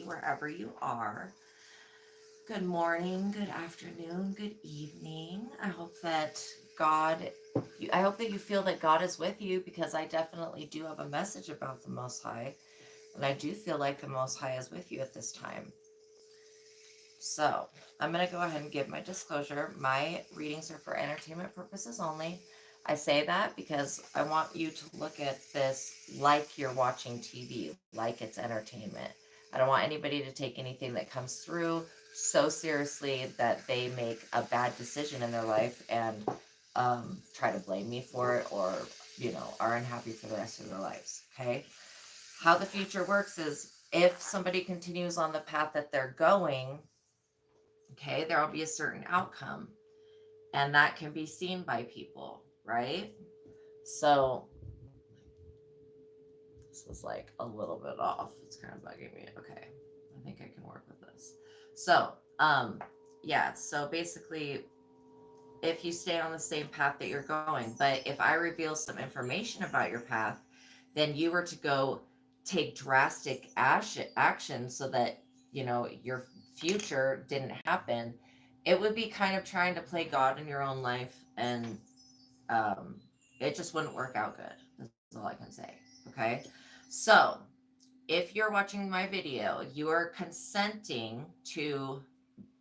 day, wherever you are. Good morning, good afternoon, good evening. God, I hope that you feel that God is with you, because I definitely do have a message about the Most High. And I do feel like the Most High is with you at this time. So I'm going to go ahead and give my disclosure. My readings are for entertainment purposes only. I say that because I want you to look at this like you're watching TV, like it's entertainment. I don't want anybody to take anything that comes through so seriously that they make a bad decision in their life and try to blame me for it, or, are unhappy for the rest of their lives. Okay. How the future works is, if somebody continues on the path that they're going, okay, there will be a certain outcome, and that can be seen by people, right? So this was like a little bit off. It's kind of bugging me. Okay, I think I can work with this. So, yeah, so basically, if you stay on the same path that you're going, but if I reveal some information about your path, then you were to go take drastic action so that, your future didn't happen, it would be kind of trying to play God in your own life, and um, it just wouldn't work out good. That's all I can say. Okay. So if you're watching my video, you are consenting to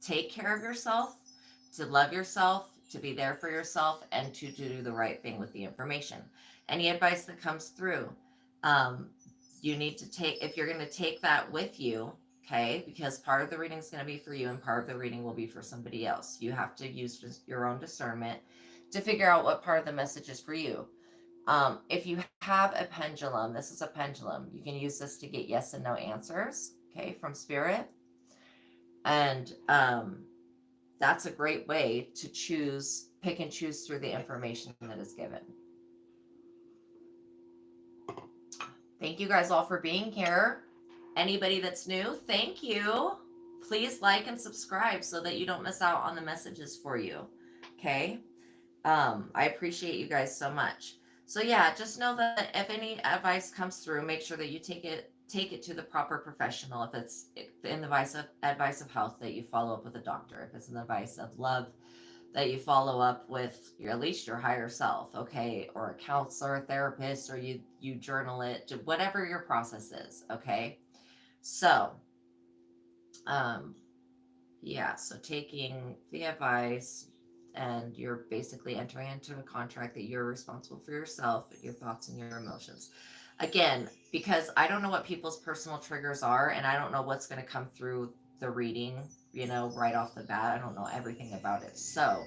take care of yourself, to love yourself, to be there for yourself, and to do the right thing with the information. Any advice that comes through, um, you need to take, if you're going to take that with you, okay, because part of the reading is going to be for you and part of the reading will be for somebody else. You have to use just your own discernment to figure out what part of the message is for you. If you have a pendulum, this is a pendulum. You can use this to get yes and no answers, okay, from spirit. And that's a great way to pick and choose through the information that is given. Thank you guys all for being here. Anybody that's new, thank you. Please like and subscribe so that you don't miss out on the messages for you. Okay. I appreciate you guys so much. So yeah, just know that if any advice comes through, make sure that you take it to the proper professional. If it's in the advice of health, that you follow up with a doctor. If it's in the advice of love, that you follow up with at least your higher self, okay, or a counselor, a therapist, or you journal it, whatever your process is, okay. So, um, yeah, so taking the advice, and you're basically entering into a contract that you're responsible for yourself, your thoughts and your emotions. Again, because I don't know what people's personal triggers are, and I don't know what's going to come through the reading, right off the bat. I don't know everything about it. So,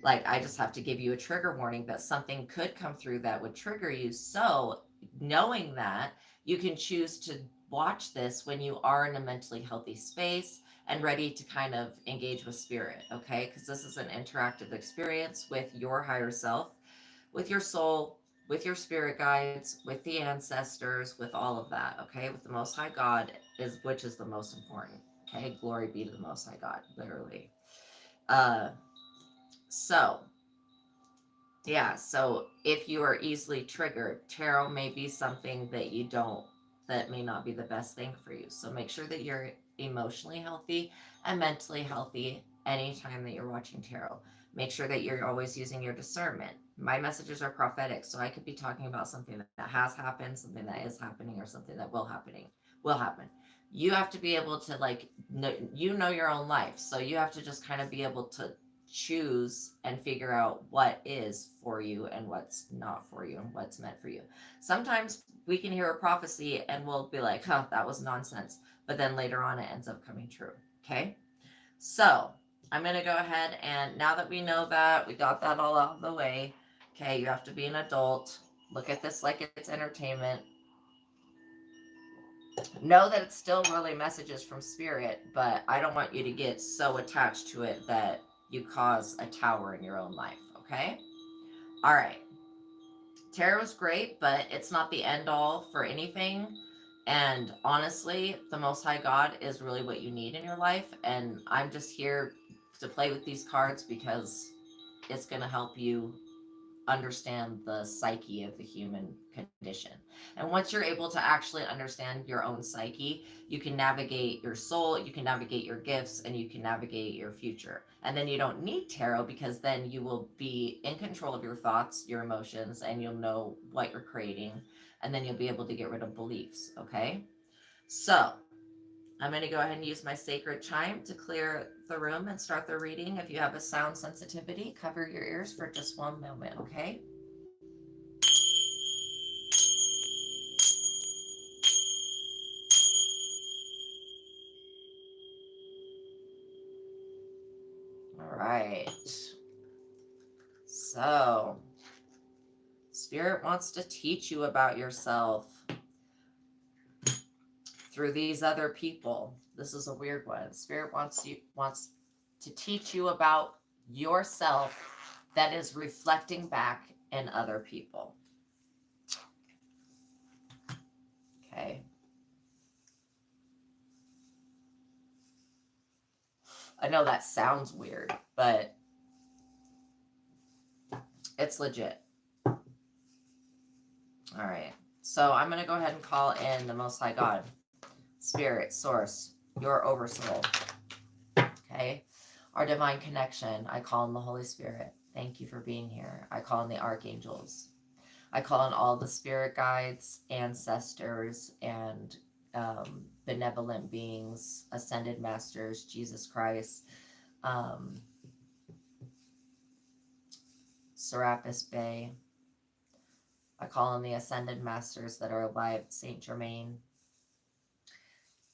like, I just have to give you a trigger warning that something could come through that would trigger you. So, knowing that, you can choose to watch this when you are in a mentally healthy space and ready to kind of engage with spirit, okay? Because this is an interactive experience with your higher self, with your soul, with your spirit guides, with the ancestors, with all of that, okay? With the Most High God, which is the most important, okay? Glory be to the Most High God, literally. Uh, so, yeah, so if you are easily triggered, tarot may be something that may not be the best thing for you. So make sure that you're emotionally healthy and mentally healthy anytime that you're watching tarot. Make sure that you're always using your discernment. My messages are prophetic, so I could be talking about something that has happened, something that is happening, or something that will happen. You have to be able to, like, know your own life. So you have to just kind of be able to choose and figure out what is for you and what's not for you and what's meant for you. Sometimes we can hear a prophecy and we'll be like, huh, that was nonsense. But then later on, it ends up coming true. Okay. So I'm going to go ahead, and now that we know that, we got that all out of the way. Okay. You have to be an adult. Look at this like it's entertainment. Know that it's still really messages from spirit, but I don't want you to get so attached to it that you cause a tower in your own life. Okay. All right. Tarot is great, but it's not the end all for anything. And honestly, the Most High God is really what you need in your life. And I'm just here to play with these cards because it's going to help you understand the psyche of the human condition. And once you're able to actually understand your own psyche, you can navigate your soul, you can navigate your gifts, and you can navigate your future. And then you don't need tarot, because then you will be in control of your thoughts, your emotions, and you'll know what you're creating. And then you'll be able to get rid of beliefs. Okay. So I'm going to go ahead and use my sacred chime to clear the room and start the reading. If you have a sound sensitivity, cover your ears for just one moment. Okay. All right. So, Spirit wants to teach you about yourself through these other people. This is a weird one. Spirit wants to teach you about yourself that is reflecting back in other people. Okay. I know that sounds weird, but it's legit. All right. So I'm going to go ahead and call in the Most High God, Spirit, Source, your Oversoul. Okay. Our divine connection. I call in the Holy Spirit. Thank you for being here. I call in the archangels. I call in all the spirit guides, ancestors, and benevolent beings, ascended masters, Jesus Christ, Serapis Bay. I call in the ascended masters that are alive, Saint Germain.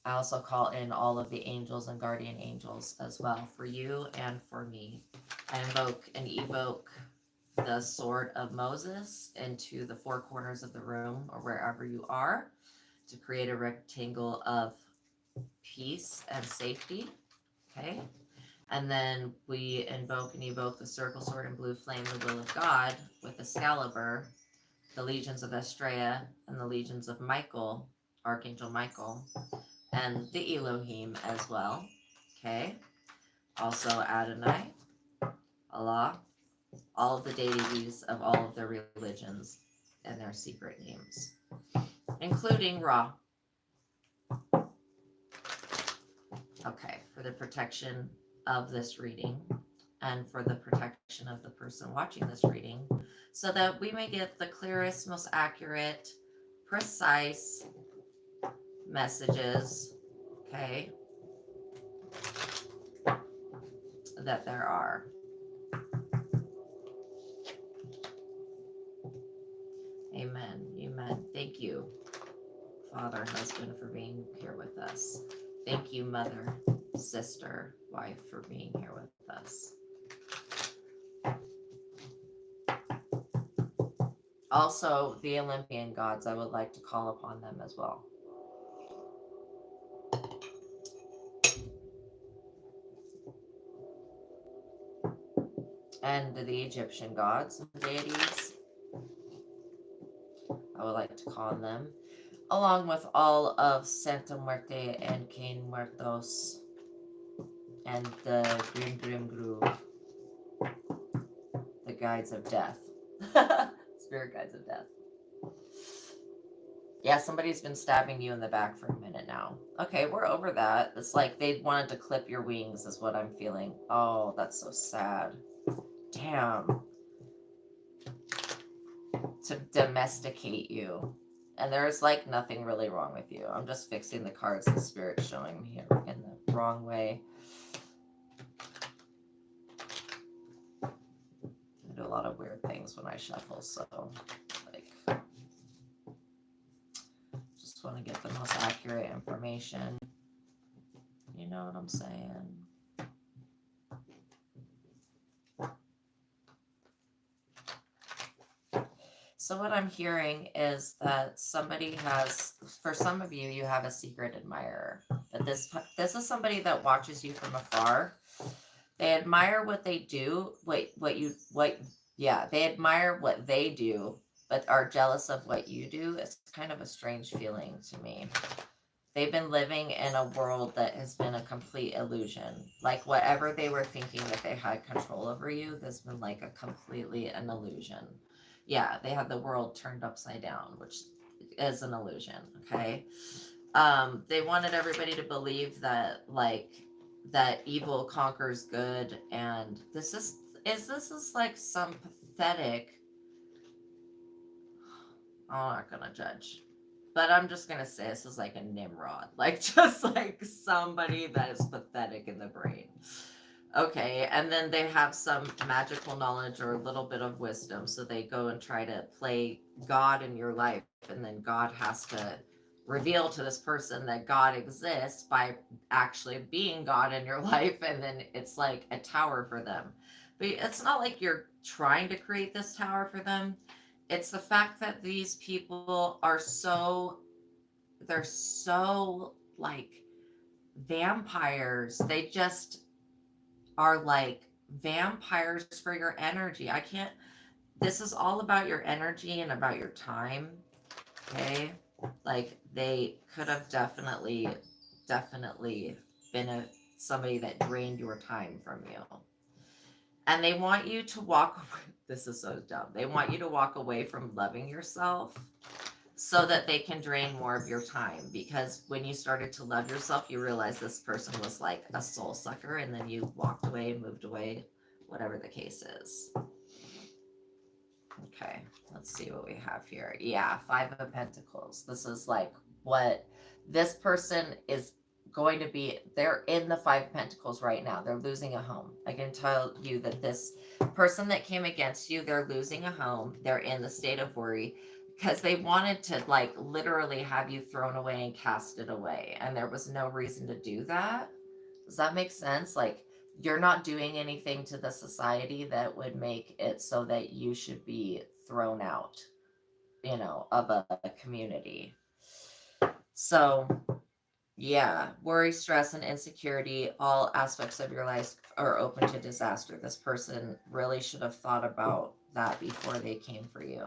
I also call in all of the angels and guardian angels as well, for you and for me. I invoke and evoke the sword of Moses into the four corners of the room or wherever you are to create a rectangle of peace and safety. Okay. And then we invoke and evoke the circle, sword, and blue flame, the will of God, with Excalibur, the legions of Astraea, and the legions of Michael, Archangel Michael, and the Elohim as well. Okay. Also Adonai, Allah, all of the deities of all of their religions and their secret names, including Ra. Okay, for the protection of this reading and for the protection of the person watching this reading, so that we may get the clearest, most accurate, precise messages, okay, that there are. Amen. Amen. Thank you, Father, husband, for being here with us. Thank you, mother, sister, wife, for being here with us. Also, the Olympian gods, I would like to call upon them as well. And the Egyptian gods and deities, I would like to call on them, along with all of Santa Muerte and Cain Muertos and the Grim Grim Gru, the guides of death. Spirit guides of death. Yeah, somebody's been stabbing you in the back for a minute now. Okay, we're over that. It's like they wanted to clip your wings is what I'm feeling. Oh, that's so sad. Damn. To domesticate you. And there's like nothing really wrong with you. I'm just fixing the cards the Spirit's showing me here in the wrong way. I do a lot of weird things when I shuffle, so like just want to get the most accurate information. You know what I'm saying? So what I'm hearing is that somebody has, for some of you, you have a secret admirer. That this is somebody that watches you from afar. They admire what they do, they admire what they do, but are jealous of what you do. It's kind of a strange feeling to me. They've been living in a world that has been a complete illusion. Like whatever they were thinking that they had control over you, there's been like a completely an illusion. Yeah, they had the world turned upside down, which is an illusion. Okay. They wanted everybody to believe that like that evil conquers good, and this is like some pathetic. I'm not gonna judge, but I'm just gonna say this is like a Nimrod, like just like somebody that is pathetic in the brain. Okay, and then they have some magical knowledge or a little bit of wisdom, so they go and try to play God in your life, and then God has to reveal to this person that God exists by actually being God in your life, and then it's like a tower for them. But it's not like you're trying to create this tower for them. It's the fact that these people are they're so like vampires. They just are like vampires for your energy. I can't, this is all about your energy and about your time. Okay. Like they could have definitely been somebody that drained your time from you. And they want you to walk away. This is so dumb. They want you to walk away from loving yourself so that they can drain more of your time, because when you started to love yourself you realized this person was like a soul sucker, and then you walked away, moved away, whatever the case is. Okay, let's see what we have here. Yeah, Five of Pentacles. This is like what this person is going to be. They're in the Five of Pentacles right now. They're losing a home. I can tell you that this person that came against you, they're losing a home. They're in the state of worry because they wanted to like literally have you thrown away and casted away, and there was no reason to do that. Does that make sense? Like, you're not doing anything to the society that would make it so that you should be thrown out, of a community. So, yeah, worry, stress, and insecurity, all aspects of your life are open to disaster. This person really should have thought about that before they came for you.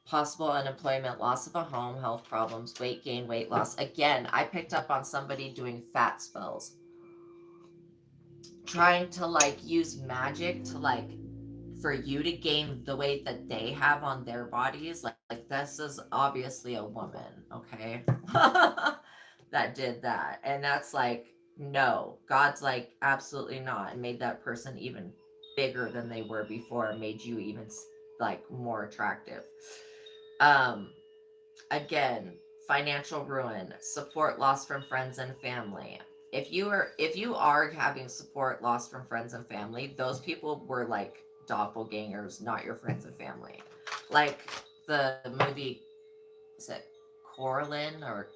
Possible unemployment, loss of a home, health problems, weight gain, weight loss. Again, I picked up on somebody doing fat spells, trying to like use magic to like for you to gain the weight that they have on their bodies. Like this is obviously a woman, okay? That did that. And that's like, no, God's like, absolutely not, and made that person even bigger than they were before, made you even like more attractive. um Again, financial ruin, support lost from friends and family. If you are having support lost from friends and family, those people were like doppelgangers, not your friends and family. Like the movie, is it Coraline or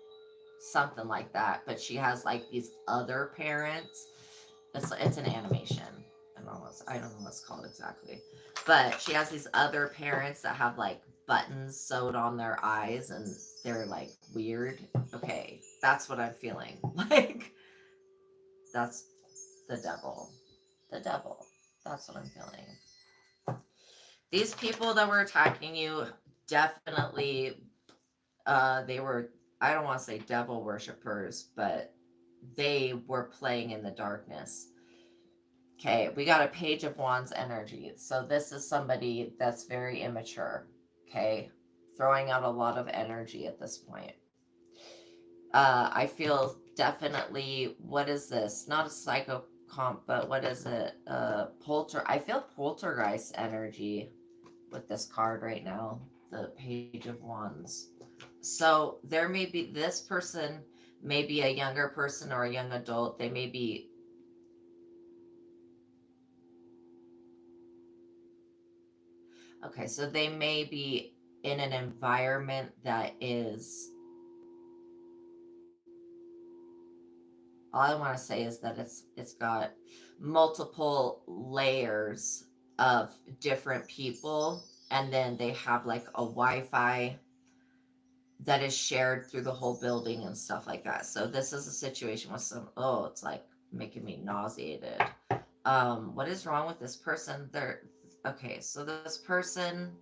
something like that? But she has like these other parents. It's an animation. I don't know what it's called exactly, but she has these other parents that have like buttons sewed on their eyes, and they're like weird. Okay, that's what I'm feeling. Like that's the devil. The devil. That's what I'm feeling. These people that were attacking you definitely they were, I don't want to say devil worshippers, but they were playing in the darkness. Okay, we got a Page of Wands energy. So this is somebody that's very immature. Okay, throwing out a lot of energy at this point. I feel definitely, what is this? Not a psycho comp, but what is it? I feel poltergeist energy with this card right now, the Page of Wands. So there may be, this person may be a younger person or a young adult. They may be, okay, so they may be in an environment that is, all I want to say is that it's got multiple layers of different people, and then they have like a Wi-Fi that is shared through the whole building and stuff like that. So this is a situation with it's like making me nauseated. What is wrong with this person? Okay, so this person,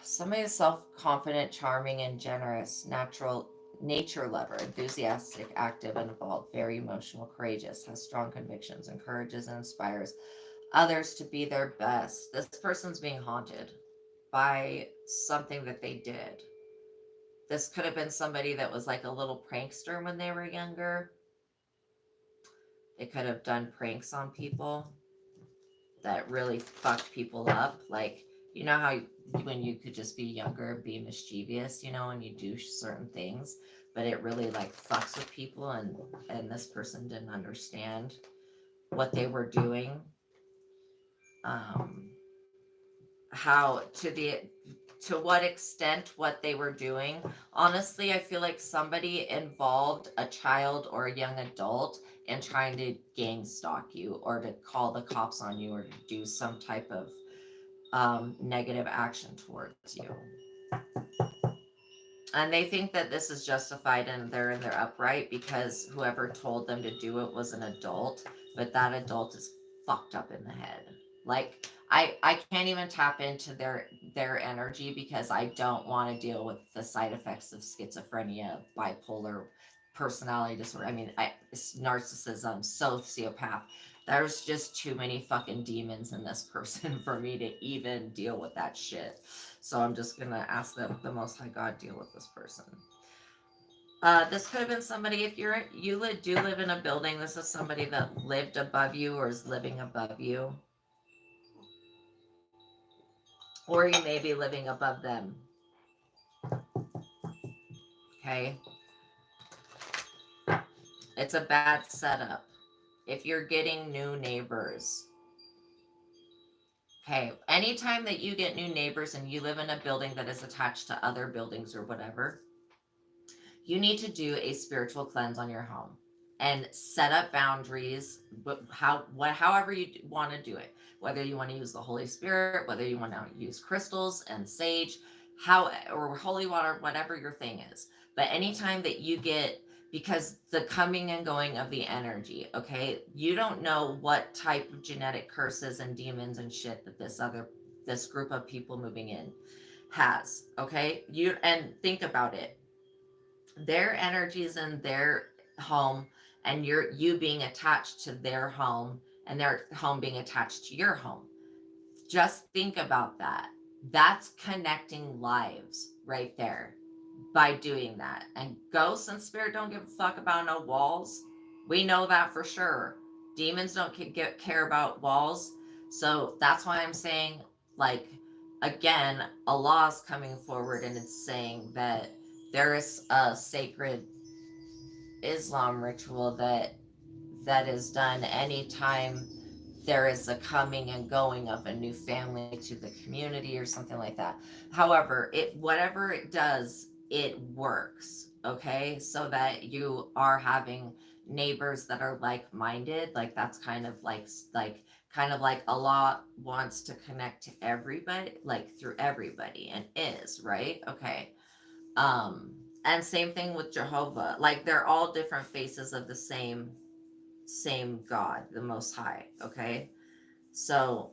somebody is self-confident, charming, and generous, nature lover, enthusiastic, active, and involved, very emotional, courageous, has strong convictions, encourages and inspires others to be their best. This person's being haunted by something that they did. This could have been somebody that was like a little prankster when they were younger. They could have done pranks on people that really fucked people up. Like, you know how when you could just be younger, be mischievous, you know, and you do certain things, but it really like fucks with people, and this person didn't understand what they were doing. Um, how to what extent what they were doing. Honestly, I feel like somebody involved a child or a young adult in trying to gang stalk you or to call the cops on you or to do some type of negative action towards you. And they think that this is justified and they're in their upright because whoever told them to do it was an adult, but that adult is fucked up in the head. Like I can't even tap into their energy because I don't want to deal with the side effects of schizophrenia, bipolar personality disorder. I mean, narcissism, sociopath. There's just too many fucking demons in this person for me to even deal with that shit. So I'm just gonna ask them, the Most High God, deal with this person. This could have been somebody. If do live in a building, this is somebody that lived above you or is living above you, or you may be living above them. Okay, it's a bad setup. If you're getting new neighbors, okay, anytime that you get new neighbors and you live in a building that is attached to other buildings or whatever, you need to do a spiritual cleanse on your home and set up boundaries. However you want to do it, whether you want to use the Holy Spirit, whether you want to use crystals and sage, or holy water, whatever your thing is. But anytime that you get, because the coming and going of the energy, okay, you don't know what type of genetic curses and demons and shit that this group of people moving in has. Okay, and think about it, their energies in their home, and you being attached to their home, and their home being attached to your home. Just think about that. That's connecting lives right there by doing that. And ghosts and spirit don't give a fuck about no walls. We know that for sure. Demons don't care about walls. So that's why I'm saying, like, again, Allah is coming forward and it's saying that there is a sacred Islam ritual that is done anytime there is a coming and going of a new family to the community or something like that. However, whatever it does, it works. Okay, so that you are having neighbors that are like-minded. Like that's kind of like Allah wants to connect to everybody, like through everybody, and is right. Okay, um, and same thing with Jehovah. Like they're all different faces of the same God, the Most High. Okay, so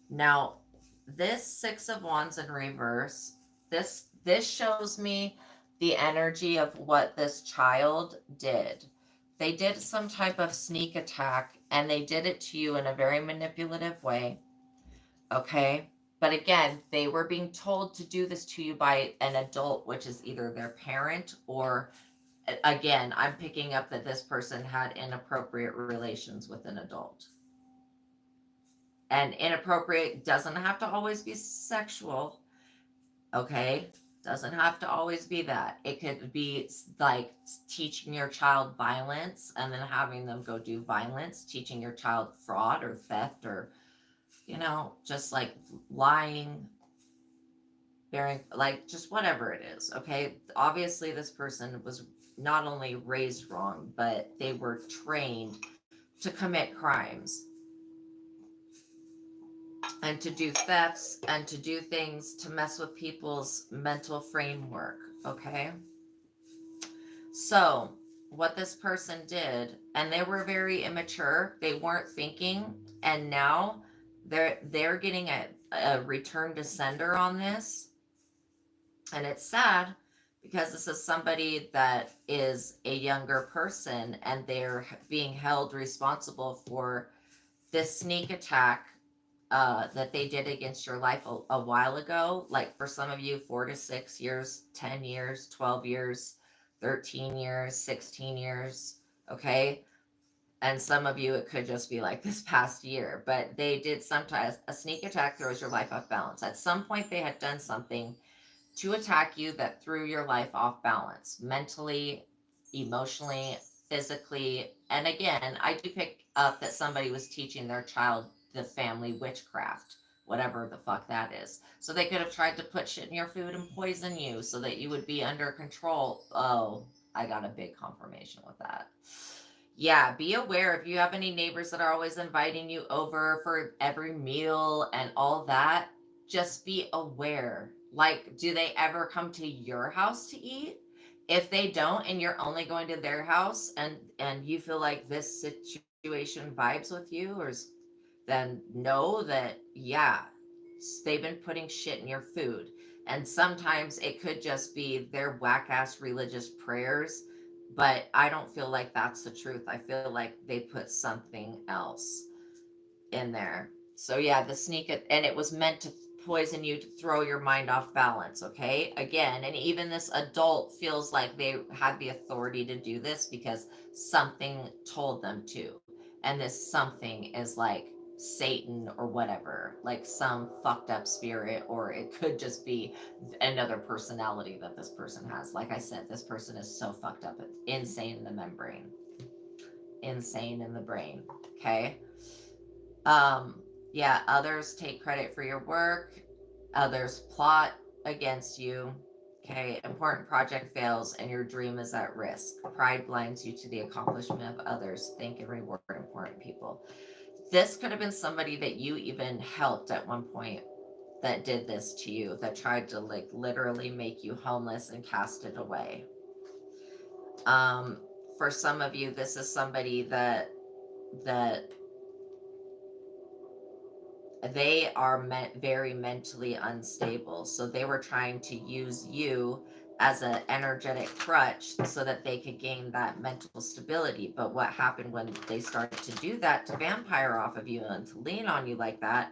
now this Six of Wands in reverse, this shows me the energy of what this child did. They did some type of sneak attack and they did it to you in a very manipulative way. Okay. But again, they were being told to do this to you by an adult, which is either their parent or, again, I'm picking up that this person had inappropriate relations with an adult. And inappropriate doesn't have to always be sexual. Okay. Doesn't have to always be that. It could be like teaching your child violence and then having them go do violence, teaching your child fraud or theft or, just like lying, bearing, like just whatever it is. Okay. Obviously, this person was not only raised wrong, but they were trained to commit crimes and to do thefts and to do things to mess with people's mental framework. Okay. So, what this person did, and they were very immature, they weren't thinking, and now they're getting a return to sender on this. And it's sad because this is somebody that is a younger person and they're being held responsible for this sneak attack that they did against your life a while ago. Like for some of you, 4 to 6 years, 10 years, 12 years, 13 years, 16 years. Okay. And some of you, it could just be like this past year, but they did sometimes a sneak attack throws your life off balance. At some point, they had done something to attack you that threw your life off balance mentally, emotionally, physically. And again, I do pick up that somebody was teaching their child the family witchcraft, whatever the fuck that is. So they could have tried to put shit in your food and poison you so that you would be under control. Oh, I got a big confirmation with that. Yeah, be aware if you have any neighbors that are always inviting you over for every meal and all that, just be aware. Like, do they ever come to your house to eat? If they don't and you're only going to their house and you feel like this situation vibes with you then know that yeah, they've been putting shit in your food. And sometimes it could just be their whack ass religious prayers, but I don't feel like that's the truth. I feel like they put something else in there. So yeah, the sneak it, and it was meant to poison you to throw your mind off balance, okay? Again, and even this adult feels like they had the authority to do this because something told them to. And this something is like Satan or whatever, like some fucked up spirit, or it could just be another personality that this person has. Like I said, this person is so fucked up, it's insane in the membrane, insane in the brain, okay? Um, yeah, others take credit for your work, others plot against you. Okay, important project fails and your dream is at risk. Pride blinds you to the accomplishment of others. Thank and reward important people. This could have been somebody that you even helped at one point that did this to you, that tried to like literally make you homeless and cast it away. Um, for some of you, this is somebody that they are very mentally unstable. So they were trying to use you as an energetic crutch so that they could gain that mental stability. But what happened when they started to do that to vampire off of you and to lean on you like that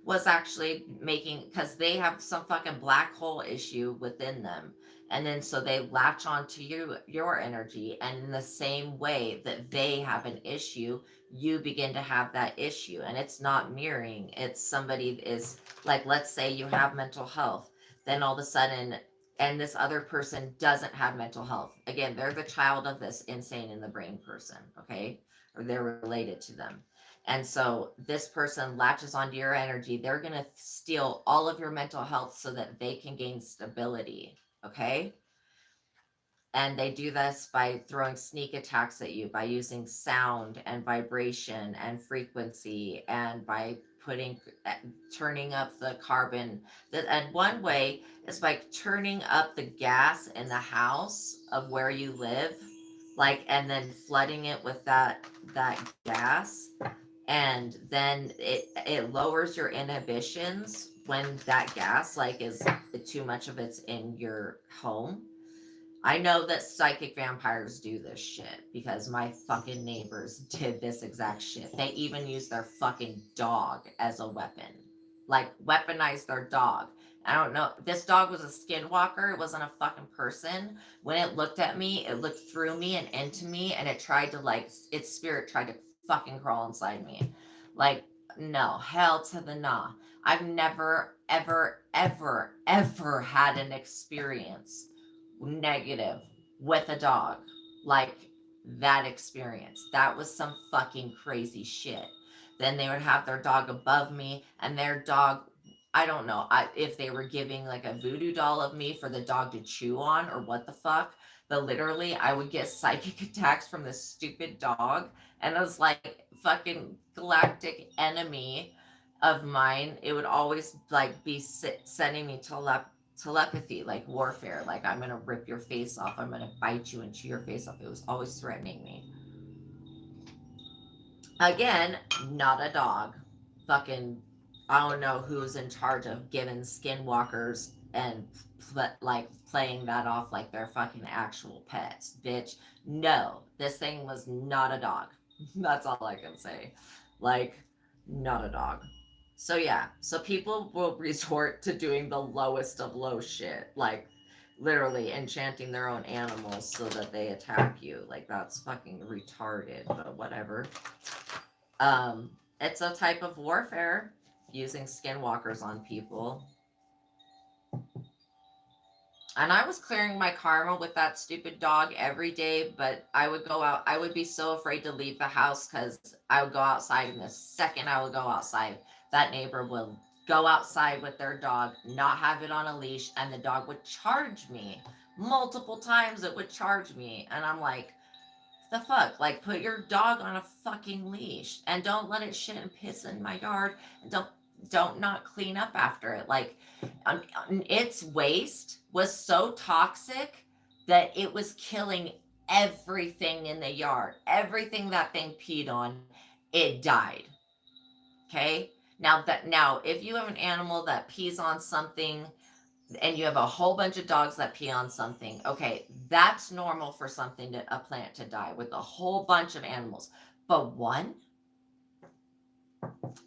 was actually making, because they have some fucking black hole issue within them, and then so they latch on to your energy, and in the same way that they have an issue, you begin to have that issue. And it's not mirroring, it's somebody is like, let's say you have mental health, then all of a sudden, and this other person doesn't have mental health, again, they're the child of this insane in the brain person, okay, or they're related to them. And so this person latches onto your energy. They're going to steal all of your mental health so that they can gain stability. Okay. And they do this by throwing sneak attacks at you, by using sound and vibration and frequency, and by putting, turning up the carbon. And one way is by turning up the gas in the house of where you live, like, and then flooding it with that gas, and then it lowers your inhibitions when that gas like is too much of it's in your home. I know that psychic vampires do this shit because my fucking neighbors did this exact shit. They even used their fucking dog as a weapon. Like, weaponized their dog. I don't know. This dog was a skinwalker. It wasn't a fucking person. When it looked at me, it looked through me and into me, and it tried to, like, its spirit tried to fucking crawl inside me. Like, no. Hell to the nah. I've never, ever, ever, ever had an experience negative with a dog like that experience. That was some fucking crazy shit. Then they would have their dog above me, and their dog, I don't know if they were giving like a voodoo doll of me for the dog to chew on or what the fuck, but literally I would get psychic attacks from this stupid dog, and it was like fucking galactic enemy of mine. It would always like be sending me telepathy, like warfare, like I'm gonna rip your face off, I'm gonna bite you and chew your face off. It was always threatening me. Again, not a dog. Fucking I don't know who's in charge of giving skinwalkers and like playing that off like they're fucking actual pets. Bitch, no, this thing was not a dog. That's all I can say. Like, not a dog. So yeah, so people will resort to doing the lowest of low shit, like literally enchanting their own animals so that they attack you. Like that's fucking retarded, but whatever. It's a type of warfare using skinwalkers on people. And I was clearing my karma with that stupid dog every day, but I would go out. I would be so afraid to leave the house because I would go outside, and the second I would go outside, that neighbor would go outside with their dog, not have it on a leash, and the dog would charge me. Multiple times it would charge me. And I'm like, the fuck? Like, put your dog on a fucking leash and don't let it shit and piss in my yard, and don't not clean up after it. Like, its waste was so toxic that it was killing everything in the yard. Everything that thing peed on, it died. Okay? Now if you have an animal that pees on something and you have a whole bunch of dogs that pee on something, okay, that's normal for a plant to die with a whole bunch of animals. But one,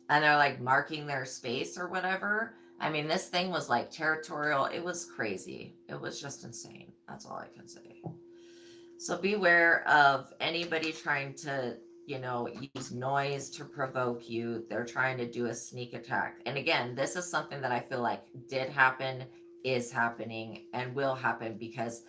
and they're like marking their space or whatever. I mean, this thing was like territorial. It was crazy. It was just insane. That's all I can say. So beware of anybody trying to, use noise to provoke you. They're trying to do a sneak attack. And again, this is something that I feel like did happen, is happening, and will happen because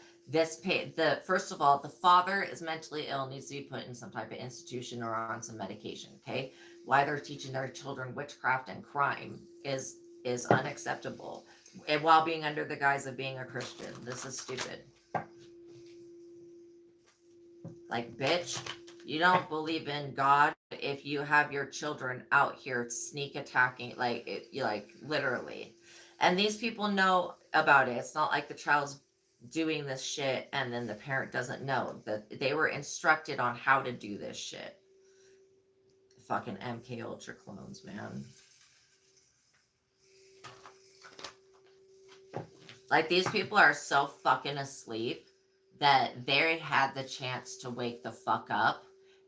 first of all, the father is mentally ill, needs to be put in some type of institution or on some medication. Okay, why they're teaching their children witchcraft and crime is unacceptable, and while being under the guise of being a Christian, this is stupid. Like, bitch, you don't believe in God if you have your children out here sneak attacking, like literally. And these people know about it. It's not like the child's doing this shit and then the parent doesn't know that they were instructed on how to do this shit. Fucking MK Ultra clones, man. Like, these people are so fucking asleep that they had the chance to wake the fuck up,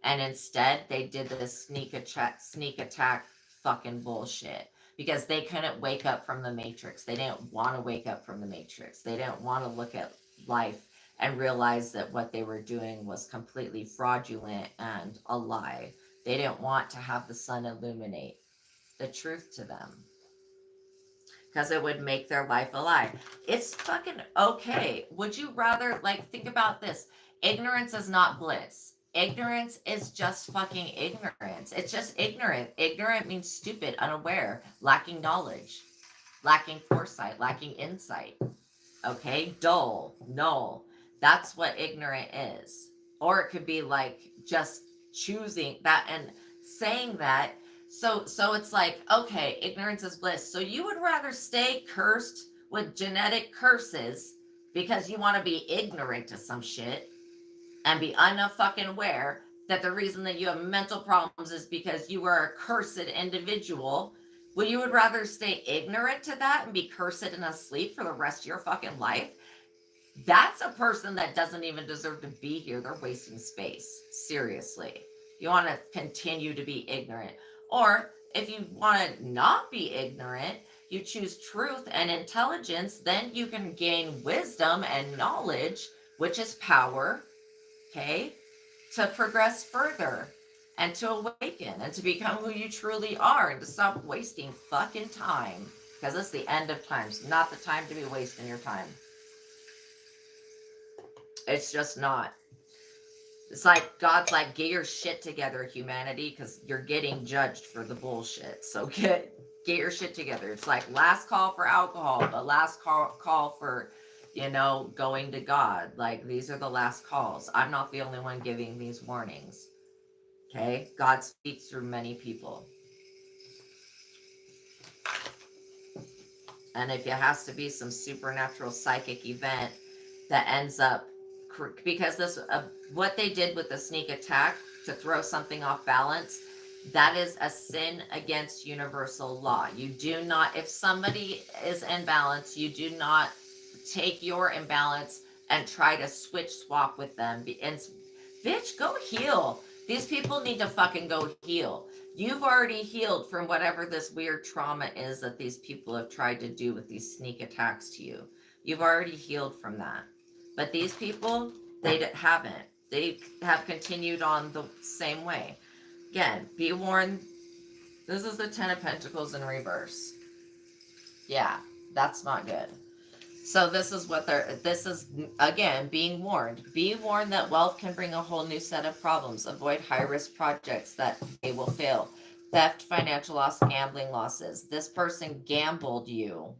and instead they did this sneak attack fucking bullshit because they couldn't wake up from the matrix. They didn't want to wake up from the matrix. They didn't want to look at life and realize that what they were doing was completely fraudulent and a lie. They didn't want to have the sun illuminate the truth to them because it would make their life a lie. It's fucking okay. Would you rather, like, think about this? Ignorance is not bliss. Ignorance is just fucking ignorance. It's just ignorant. Ignorant means stupid, unaware, lacking knowledge, lacking foresight, lacking insight. Okay? Dull, null. That's what ignorant is. Or it could be like just choosing that and saying that. So it's like, okay, ignorance is bliss. So you would rather stay cursed with genetic curses because you want to be ignorant to some shit and be unfucking aware that the reason that you have mental problems is because you were a cursed individual. Well, you would rather stay ignorant to that and be cursed and asleep for the rest of your fucking life? That's a person that doesn't even deserve to be here. They're wasting space. Seriously. You want to continue to be ignorant. Or if you want to not be ignorant, you choose truth and intelligence, then you can gain wisdom and knowledge, which is power, okay, to progress further and to awaken and to become who you truly are and to stop wasting fucking time, because it's the end of times, not the time to be wasting your time. It's just not. It's like God's like, get your shit together, humanity, because you're getting judged for the bullshit. So get your shit together. It's like last call for alcohol, but last call for, going to God. Like, these are the last calls. I'm not the only one giving these warnings. Okay? God speaks through many people. And if it has to be some supernatural psychic event that ends up, because what they did with the sneak attack to throw something off balance, That is a sin against universal law. You do not, if somebody is in balance, you do not take your imbalance and try to switch swap with them. And bitch, go heal. These people need to fucking go heal. You've already healed from whatever this weird trauma is that these people have tried to do with these sneak attacks to you. You've already healed from that. But these people, they haven't. They have continued on the same way. Again, be warned, this is the Ten of Pentacles in reverse. Yeah, that's not good. So this is what this is, again, being warned. Be warned that wealth can bring a whole new set of problems. Avoid high risk projects that they will fail. Theft, financial loss, gambling losses. This person gambled you.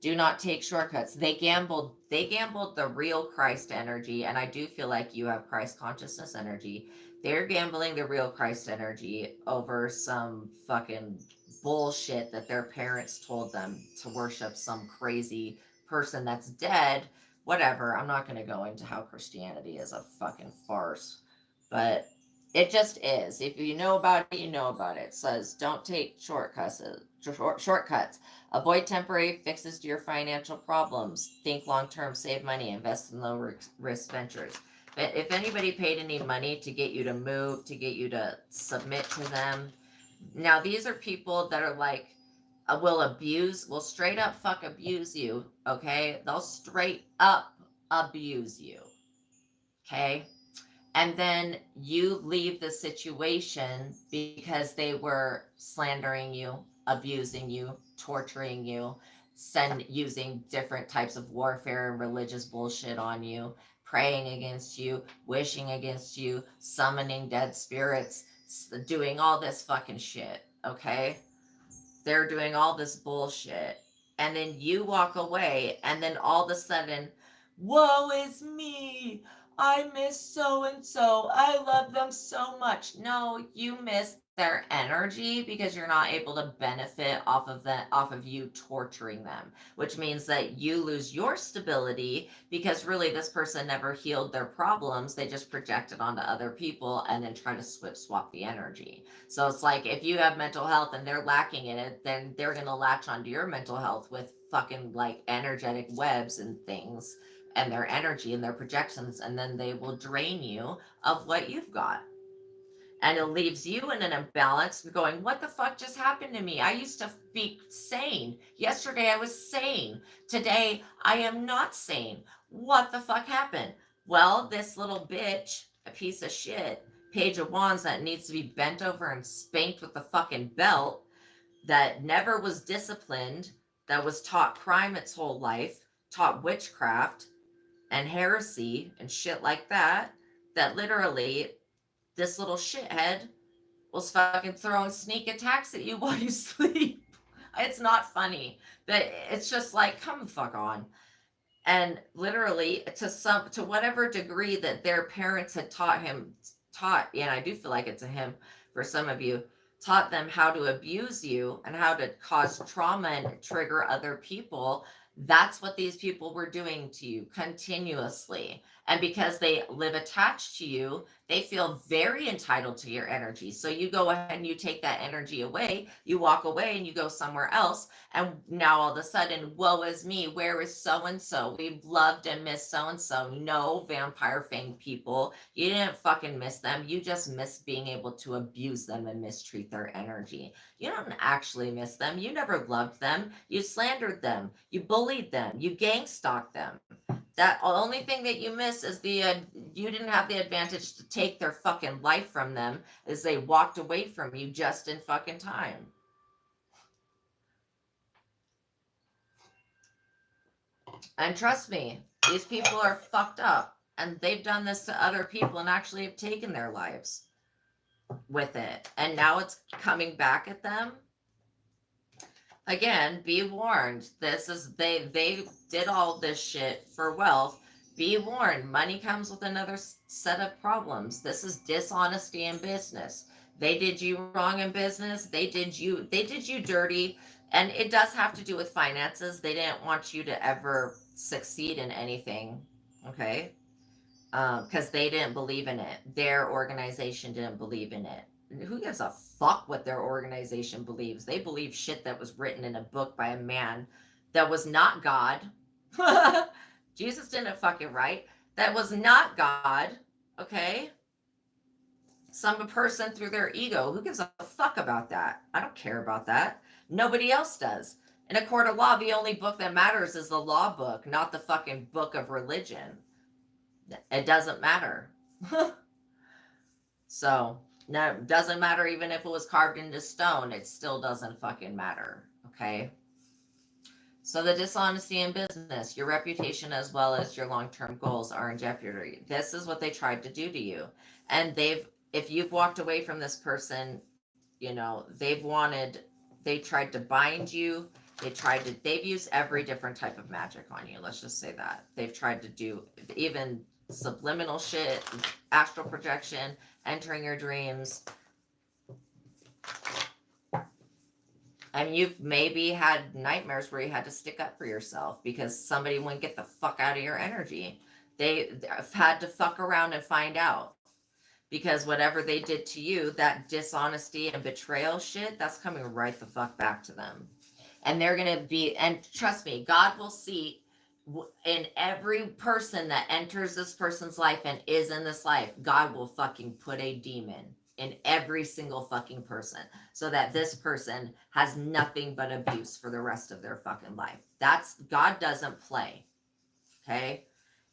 Do not take shortcuts. They gambled the real Christ energy, and I do feel like you have Christ consciousness energy. They're gambling the real Christ energy over some fucking bullshit that their parents told them to worship some crazy person that's dead. Whatever. I'm not going to go into how Christianity is a fucking farce, but it just is. If you know about it, you know about it. It says don't take shortcuts. Avoid temporary fixes to your financial problems. Think long term, save money, invest in low risk ventures. But if anybody paid any money to get you to move, to get you to submit to them, now these are people that are like, will straight up fuck abuse you, okay? They'll straight up abuse you, okay? And then you leave the situation because they were slandering you, abusing you, torturing you, using different types of warfare and religious bullshit on you, praying against you, wishing against you, summoning dead spirits, doing all this fucking shit, okay? They're doing all this bullshit. And then you walk away, and then all of a sudden, woe is me. I miss so and so. I love them so much. No, you miss their energy because you're not able to benefit off of you torturing them, which means that you lose your stability because really this person never healed their problems. They just project it onto other people and then try to swap the energy. So it's like if you have mental health and they're lacking in it, then they're going to latch onto your mental health with fucking like energetic webs and things and their energy and their projections, and then they will drain you of what you've got. And it leaves you in an imbalance going, what the fuck just happened to me? I used to be sane. Yesterday I was sane. Today I am not sane. What the fuck happened? Well, this little bitch, a piece of shit, Page of Wands that needs to be bent over and spanked with the fucking belt, that never was disciplined, that was taught crime its whole life, taught witchcraft and heresy and shit like that, that literally this little shithead was fucking throwing sneak attacks at you while you sleep. It's not funny, but it's just like, come fuck on. And literally, to whatever degree that their parents had taught, and I do feel like it's a him for some of you, taught them how to abuse you and how to cause trauma and trigger other people. That's what these people were doing to you continuously. And because they live attached to you, they feel very entitled to your energy. So you go ahead and you take that energy away, you walk away and you go somewhere else. And now all of a sudden, woe is me. Where is so and so? We've loved and missed so and so. No, vampire fang people. You didn't fucking miss them. You just missed being able to abuse them and mistreat their energy. You don't actually miss them. You never loved them. You slandered them. You bullied them. You gang stalked them. That only thing that you miss is you didn't have the advantage to take their fucking life from them as they walked away from you just in fucking time. And trust me, these people are fucked up and they've done this to other people and actually have taken their lives with it. And now it's coming back at them. Again, be warned. This is they did all this shit for wealth. Be warned. Money comes with another set of problems. This is dishonesty in business. They did you wrong in business. They did you dirty, and it does have to do with finances. They didn't want you to ever succeed in anything. Okay? Because they didn't believe in it. Their organization didn't believe in it. Who gives a fuck what their organization believes. They believe shit that was written in a book by a man that was not God. Jesus didn't fucking write. That was not God. Okay? Some person through their ego. Who gives a fuck about that? I don't care about that. Nobody else does. In a court of law, the only book that matters is the law book, not the fucking book of religion. It doesn't matter. So, no, it doesn't matter even if it was carved into stone. It still doesn't fucking matter. Okay? So the dishonesty in business, your reputation as well as your long-term goals are in jeopardy. This is what they tried to do to you. And if you've walked away from this person, you know, they tried to bind you. They've used every different type of magic on you. Let's just say that. They've tried to do even subliminal shit, astral projection, entering your dreams. And you've maybe had nightmares where you had to stick up for yourself because somebody wouldn't get the fuck out of your energy. They've had to fuck around and find out. Because whatever they did to you, that dishonesty and betrayal shit, that's coming right the fuck back to them. And they're going to be, and trust me, God will see in every person that enters this person's life and is in this life, God will fucking put a demon in every single fucking person so that this person has nothing but abuse for the rest of their fucking life. God doesn't play. Okay?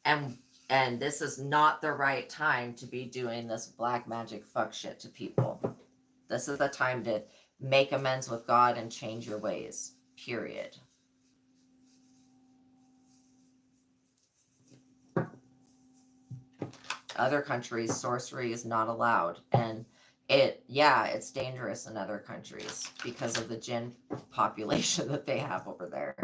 And this is not the right time to be doing this black magic fuck shit to people. This is the time to make amends with God and change your ways. Period. Other countries, sorcery is not allowed. And it's dangerous in other countries because of the jinn population that they have over there.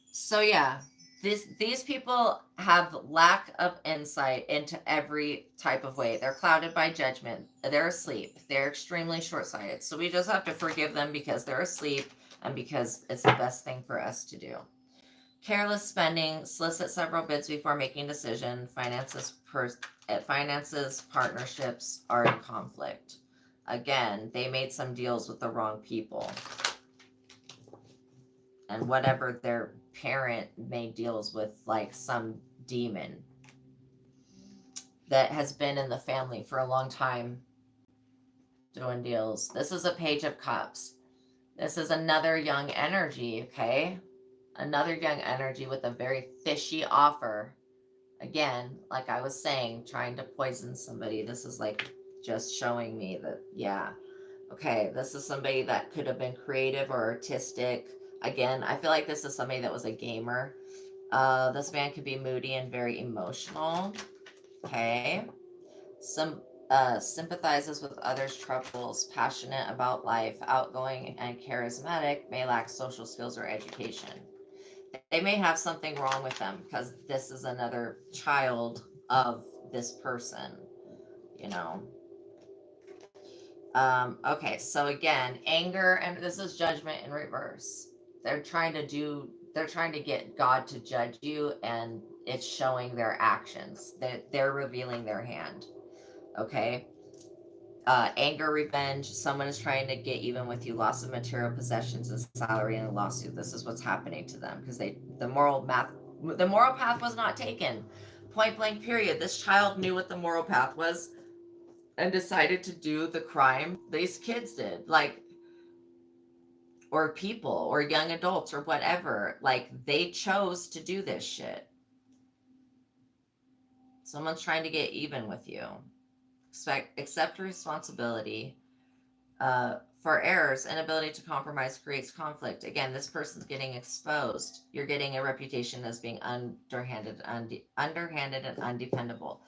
So yeah, these people have lack of insight into every type of way. They're clouded by judgment. They're asleep. They're extremely short-sighted. So we just have to forgive them because they're asleep and because it's the best thing for us to do. Careless spending, solicit several bids before making decision. Finances, partnerships are in conflict. Again, they made some deals with the wrong people. And whatever their parent made deals with, like some demon that has been in the family for a long time doing deals. This is a Page of Cups. This is another young energy, okay? Another young energy with a very fishy offer. Again, like I was saying, trying to poison somebody. This is like just showing me that, yeah. Okay, this is somebody that could have been creative or artistic. Again, I feel like this is somebody that was a gamer. This man could be moody and very emotional. Okay. Sympathizes with others' troubles, passionate about life, outgoing and charismatic, may lack social skills or education. They may have something wrong with them because this is another child of this person, you know. Okay, so again, anger, and this is judgment in reverse. They're trying to get God to judge you, and it's showing their actions. They're revealing their hand. Okay. Anger, revenge, someone is trying to get even with you, loss of material possessions and salary in a lawsuit. This is what's happening to them because the moral path was not taken. Point blank period. This child knew what the moral path was and decided to do the crime these kids did, like, or people or young adults or whatever. Like, they chose to do this shit. Someone's trying to get even with you. Accept responsibility for errors. Inability to compromise creates conflict. Again, this person's getting exposed. You're getting a reputation as being underhanded and undependable.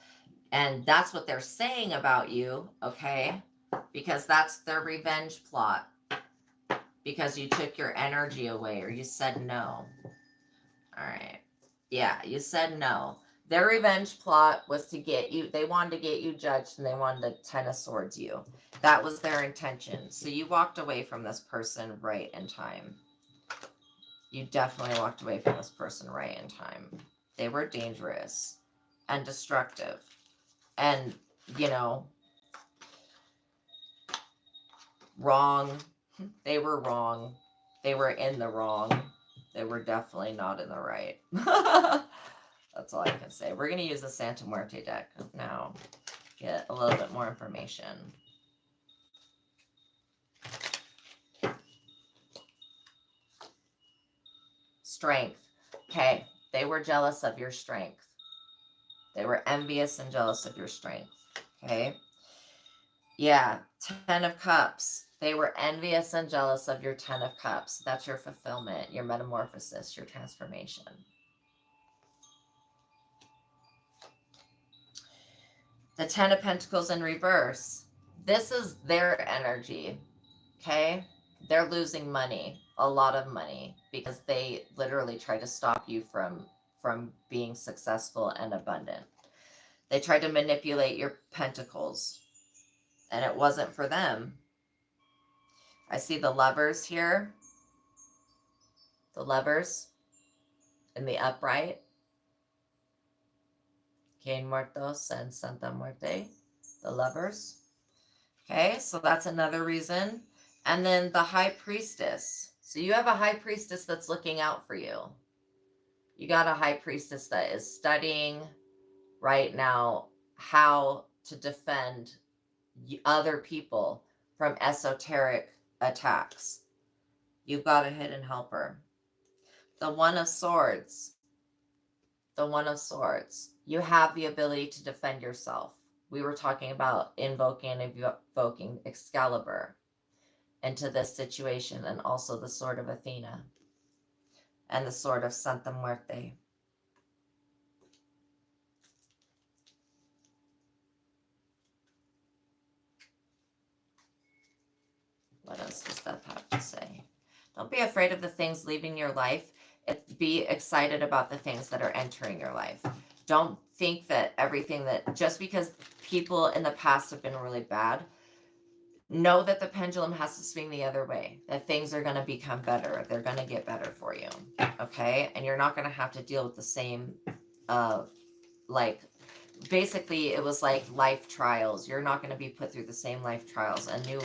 And that's what they're saying about you, okay? Because that's their revenge plot. Because you took your energy away or you said no. All right. Yeah, you said no. Their revenge plot was to get you, they wanted to get you judged and they wanted to 10 of swords you. That was their intention. So you walked away from this person right in time. You definitely walked away from this person right in time. They were dangerous and destructive. And, you know, Wrong. They were wrong. They were in the wrong. They were definitely not in the right. That's all I can say. We're going to use the Santa Muerte deck now. Get a little bit more information. Strength. Okay. They were jealous of your strength. They were envious and jealous of your strength. Okay. Yeah. 10 of Cups. They were envious and jealous of your 10 of Cups. That's your fulfillment, your metamorphosis, your transformation. The 10 of Pentacles in reverse. This is their energy. Okay. They're losing money, a lot of money, because they literally try to stop you from being successful and abundant. They tried to manipulate your pentacles, and it wasn't for them. I see the Lovers here. The Lovers in the upright. Cain Muertos and Santa Muerte. The Lovers. Okay, so that's another reason. And then the High Priestess. So you have a High Priestess that's looking out for you. You got a High Priestess that is studying right now how to defend other people from esoteric attacks. You've got a hidden helper. The One of Swords. The One of Swords. You have the ability to defend yourself. We were talking about invoking Excalibur into this situation, and also the Sword of Athena and the Sword of Santa Muerte. What else does that have to say? Don't be afraid of the things leaving your life. Be excited about the things that are entering your life. Don't think that everything that, just because people in the past have been really bad, know that the pendulum has to swing the other way, that things are going to become better. They're going to get better for you. Okay. And you're not going to have to deal with the same, basically it was like life trials. You're not going to be put through the same life trials. A new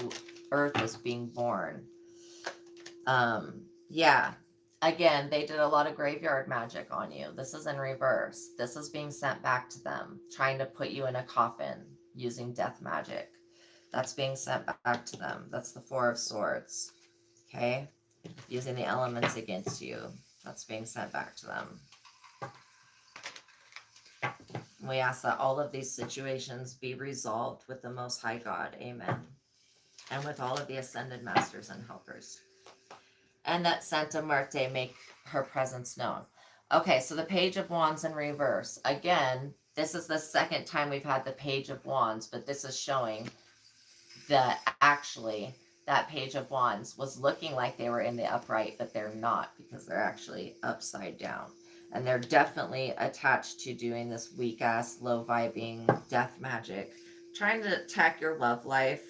earth is being born. Yeah. Again, they did a lot of graveyard magic on you. This is in reverse. This is being sent back to them, trying to put you in a coffin using death magic. That's being sent back to them. That's the Four of Swords. Okay? Using the elements against you. That's being sent back to them. We ask that all of these situations be resolved with the Most High God. Amen. And with all of the Ascended Masters and Helpers. And that Santa Muerte make her presence known. Okay, so the Page of Wands in reverse. Again, this is the second time we've had the Page of Wands, but this is showing that actually that Page of Wands was looking like they were in the upright, but they're not, because they're actually upside down. And they're definitely attached to doing this weak-ass, low-vibing death magic, trying to attack your love life.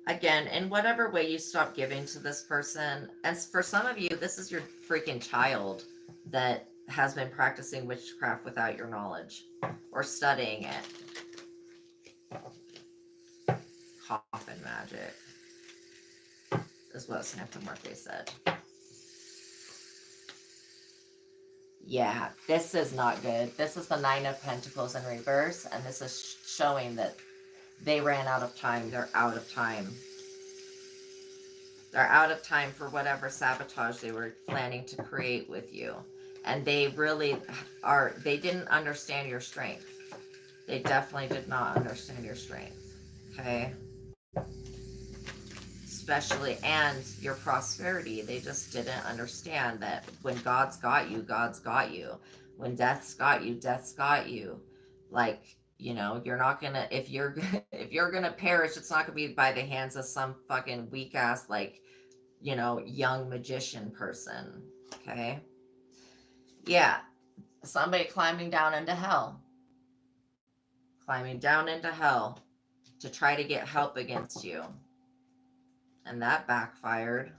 Again, in whatever way you stop giving to this person, as for some of you, this is your freaking child that has been practicing witchcraft without your knowledge or studying it. Coffin magic is what Santa Muerte said. Yeah, this is not good. This is the Nine of Pentacles in reverse, and this is showing that they ran out of time. They're out of time. They're out of time for whatever sabotage they were planning to create with you. And they really are, they didn't understand your strength. They definitely did not understand your strength. Okay? Especially, and your prosperity. They just didn't understand that when God's got you, God's got you. When death's got you, death's got you. Like, you know, you're not gonna, if you're gonna perish, it's not gonna be by the hands of some fucking weak ass, like, you know, young magician person. Okay? Yeah. Somebody climbing down into hell. Climbing down into hell to try to get help against you. And that backfired.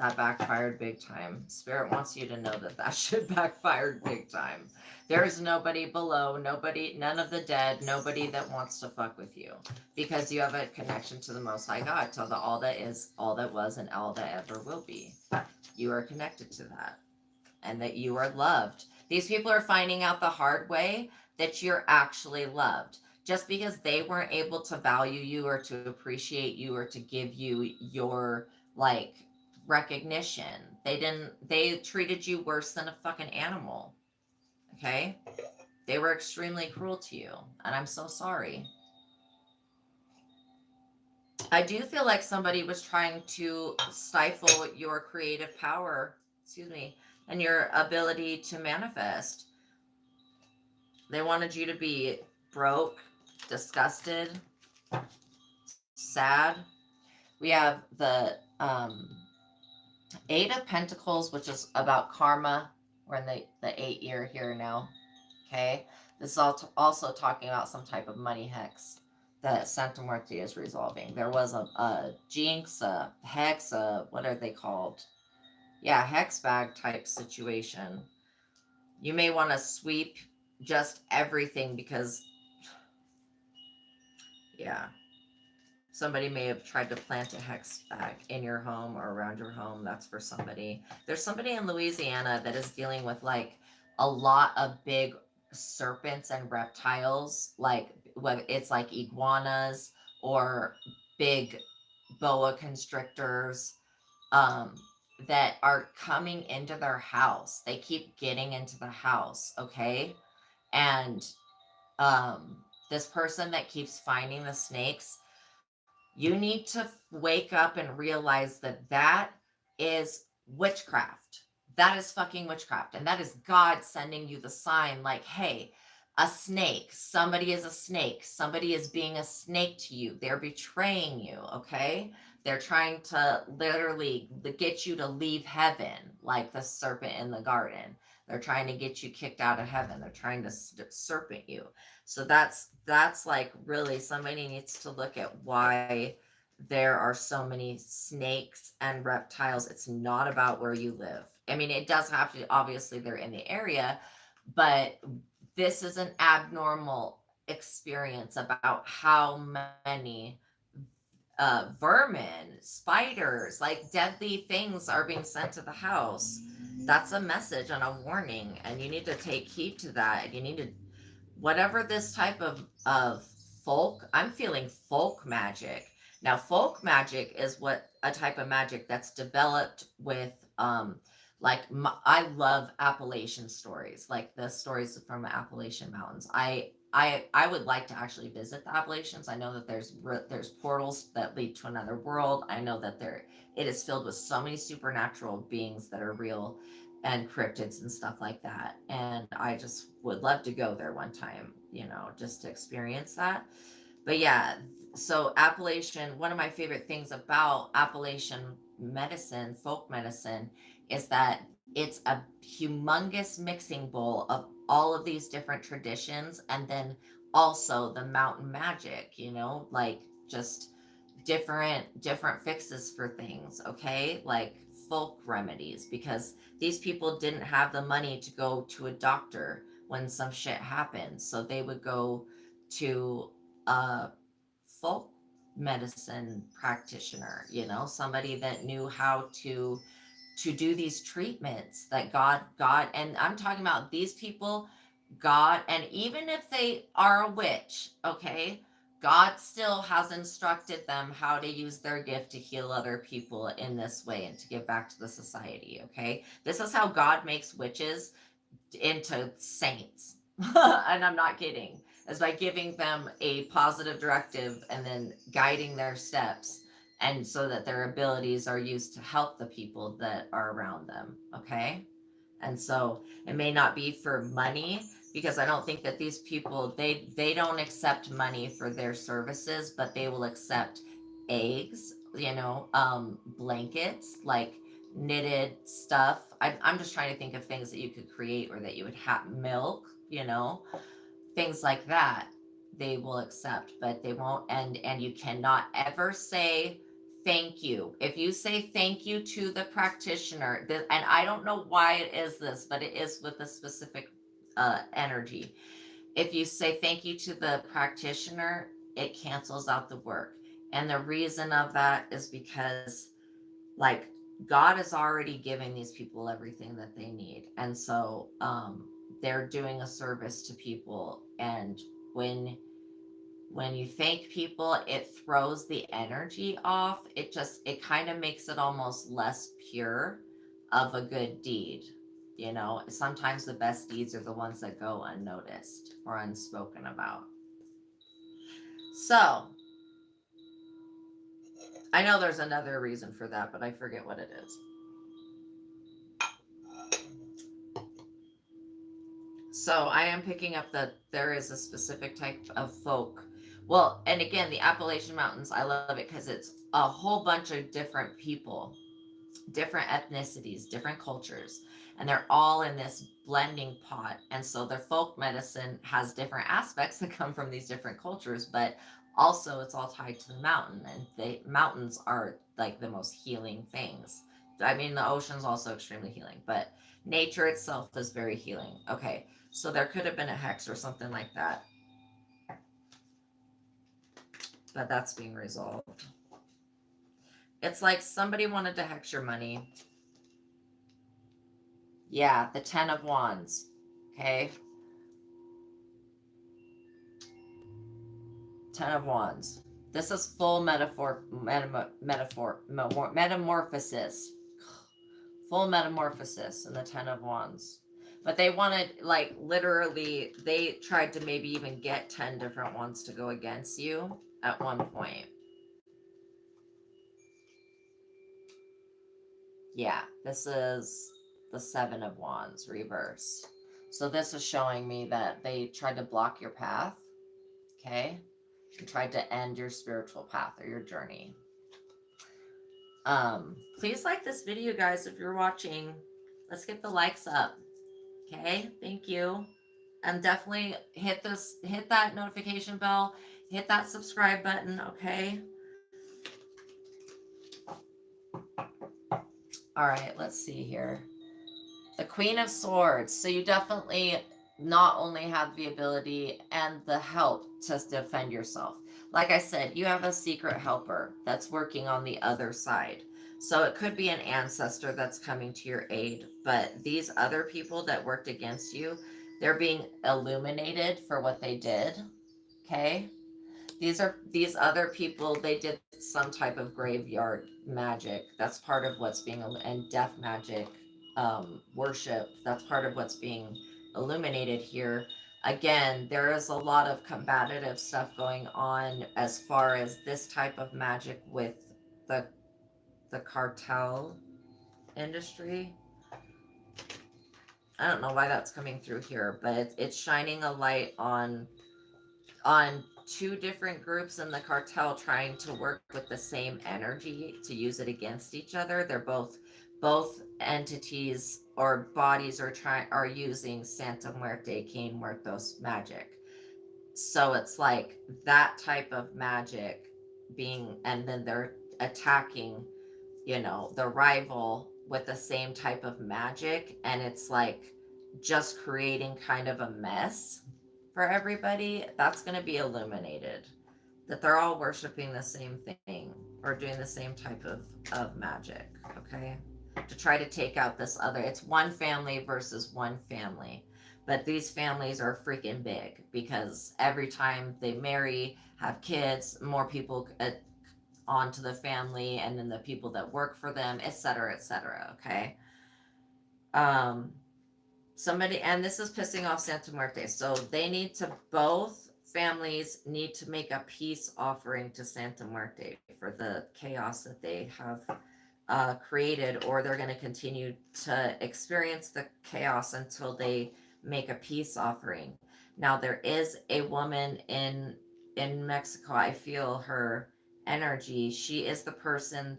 That backfired big time. Spirit wants you to know that that shit backfired big time. There's nobody below, nobody, none of the dead, nobody that wants to fuck with you because you have a connection to the Most High God, to the all that is, all that was, and all that ever will be. You are connected to that and that you are loved. These people are finding out the hard way that you're actually loved. Just because they weren't able to value you or to appreciate you or to give you your like recognition. They treated you worse than a fucking animal. Okay? They were extremely cruel to you, and I'm so sorry. I do feel like somebody was trying to stifle your creative power, excuse me, and your ability to manifest. They wanted you to be broke, disgusted, sad. We have the Eight of Pentacles, which is about karma. We're in the 8 year here now. Okay. This is also talking about some type of money hex that Santa Muerte is resolving. There was a jinx, a hex, what are they called? Yeah, hex bag type situation. You may want to sweep just everything because, yeah, somebody may have tried to plant a hex bag in your home or around your home. That's for somebody. There's somebody in Louisiana that is dealing with like a lot of big serpents and reptiles, like whether it's like iguanas or big boa constrictors, um, that are coming into their house. They keep getting into the house, okay? And this person that keeps finding the snakes, you need to wake up and realize that that is witchcraft. That is fucking witchcraft. And that is God sending you the sign like, hey, a snake. Somebody is a snake. Somebody is being a snake to you. They're betraying you, okay? They're trying to literally get you to leave heaven, like the serpent in the garden. They're trying to get you kicked out of heaven. They're trying to serpent you. So that's like really somebody needs to look at why there are so many snakes and reptiles. It's not about where you live. I mean, it does have to, obviously, they're in the area, but this is an abnormal experience about how many vermin, spiders, like deadly things are being sent to the house. That's a message and a warning, and you need to take heed to that. You need to, whatever this type of folk, I'm feeling folk magic. Now, folk magic is what a type of magic that's developed with I love Appalachian stories, like the stories from Appalachian Mountains. I would like to actually visit the Appalachians. I know that there's portals that lead to another world. I know that it is filled with so many supernatural beings that are real and cryptids and stuff like that. And I just would love to go there one time, just to experience that. But yeah, so Appalachian, one of my favorite things about Appalachian medicine, folk medicine, is that it's a humongous mixing bowl of all of these different traditions and then also the mountain magic, like just different fixes for things, okay? Like folk remedies, because these people didn't have the money to go to a doctor when some shit happened. So they would go to a folk medicine practitioner, somebody that knew how to do these treatments that God, and I'm talking about these people, God, and even if they are a witch, okay, God still has instructed them how to use their gift to heal other people in this way and to give back to the society, okay? This is how God makes witches into saints. And I'm not kidding. Is by giving them a positive directive and then guiding their steps, and so that their abilities are used to help the people that are around them, okay? And so it may not be for money, because I don't think that these people, they don't accept money for their services, but they will accept eggs, blankets, like knitted stuff. I'm just trying to think of things that you could create or that you would have, milk, things like that. They will accept, but they won't. And you cannot ever say thank you. If you say thank you to the practitioner, and I don't know why it is this, but it is with a specific energy. If you say thank you to the practitioner, it cancels out the work. And the reason of that is because, like, God is already giving these people everything that they need. And so they're doing a service to people. And when you thank people, it throws the energy off. It kind of makes it almost less pure of a good deed. You know, sometimes the best deeds are the ones that go unnoticed or unspoken about. So I know there's another reason for that, but I forget what it is. So I am picking up that there is a specific type of folk. Well, and again, the Appalachian Mountains, I love it because it's a whole bunch of different people, different ethnicities, different cultures, and they're all in this blending pot. And so their folk medicine has different aspects that come from these different cultures, but also it's all tied to the mountain, and the mountains are like the most healing things. I mean, the ocean's also extremely healing, but nature itself is very healing. Okay, so there could have been a hex or something like that, but that's being resolved. It's like somebody wanted to hex your money. Yeah, the 10 of Wands. Okay. 10 of Wands. This is full metamorphosis. Full metamorphosis in the 10 of Wands. But they wanted, like, literally, they tried to maybe even get 10 different ones to go against you at one point. Yeah, this is the 7 of Wands reverse. So this is showing me that they tried to block your path. Okay. And tried to end your spiritual path or your journey. Please like this video, guys, if you're watching. Let's get the likes up. Okay, thank you. And definitely hit that notification bell, hit that subscribe button, okay? All right, let's see here. The Queen of Swords. So you definitely not only have the ability and the help to defend yourself. Like I said, you have a secret helper that's working on the other side. So it could be an ancestor that's coming to your aid, but these other people that worked against you, they're being illuminated for what they did. Okay? These other people, they did some type of graveyard magic. That's part of what's being, and death magic, worship. That's part of what's being illuminated here. Again, there is a lot of combative stuff going on as far as this type of magic with the cartel industry. I don't know why that's coming through here, but it's shining a light on two different groups in the cartel trying to work with the same energy to use it against each other. They're both entities or bodies are using Santa Muerte, Quien Muertos magic. So it's like that type of magic being, and then they're attacking, the rival with the same type of magic, and it's like just creating kind of a mess for everybody. That's going to be illuminated, that they're all worshiping the same thing or doing the same type of magic. Okay, to try to take out this other, it's one family versus one family, but these families are freaking big because every time they marry, have kids, more people onto the family, and then the people that work for them, etc., etc. Okay. um Somebody, and this is pissing off Santa Muerte, so they need to, both families need to make a peace offering to Santa Muerte for the chaos that they have created, or they're going to continue to experience the chaos until they make a peace offering. Now there is a woman in Mexico. I feel her energy. She is the person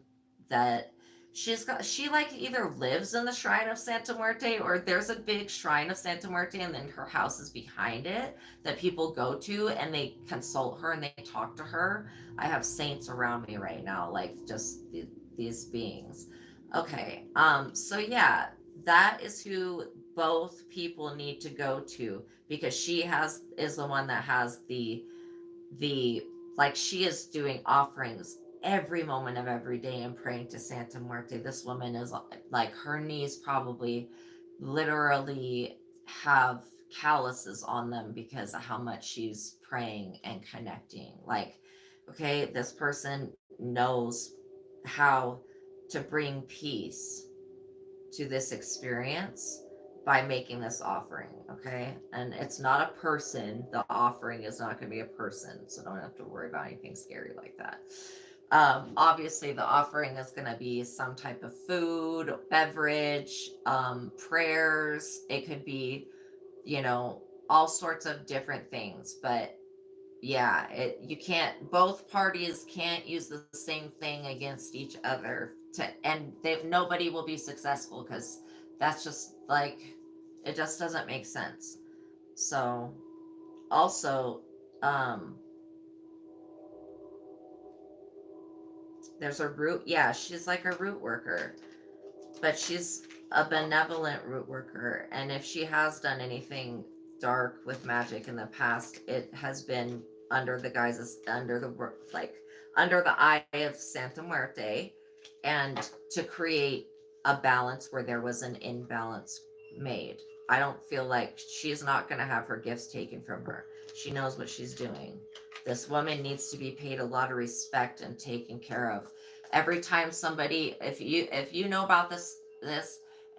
that she like either lives in the shrine of Santa Muerte, or there's a big shrine of Santa Muerte and then her house is behind it that people go to and they consult her and they talk to her. I have saints around me right now, like just these beings. Okay. So yeah, that is who both people need to go to, because she has is the one that has the like, she is doing offerings every moment of every day and praying to Santa Muerte. This woman is like, her knees probably literally have calluses on them because of how much she's praying and connecting. Like, okay, this person knows how to bring peace to this experience by making this offering, okay? And it's not a person. The offering is not going to be a person, so don't have to worry about anything scary like that. Obviously, the offering is going to be some type of food, beverage, prayers. It could be, all sorts of different things, but yeah, you can't, both parties can't use the same thing against each other and nobody will be successful, because that's just like, it just doesn't make sense. So also, um there's a root, yeah, she's like a root worker, but she's a benevolent root worker, and if she has done anything dark with magic in the past, it has been under the guises, under the eye of Santa Muerte, and to create a balance where there was an imbalance made. I don't feel like she's not going to have her gifts taken from her. She knows what she's doing. This woman needs to be paid a lot of respect and taken care of. Every time somebody, if you know about this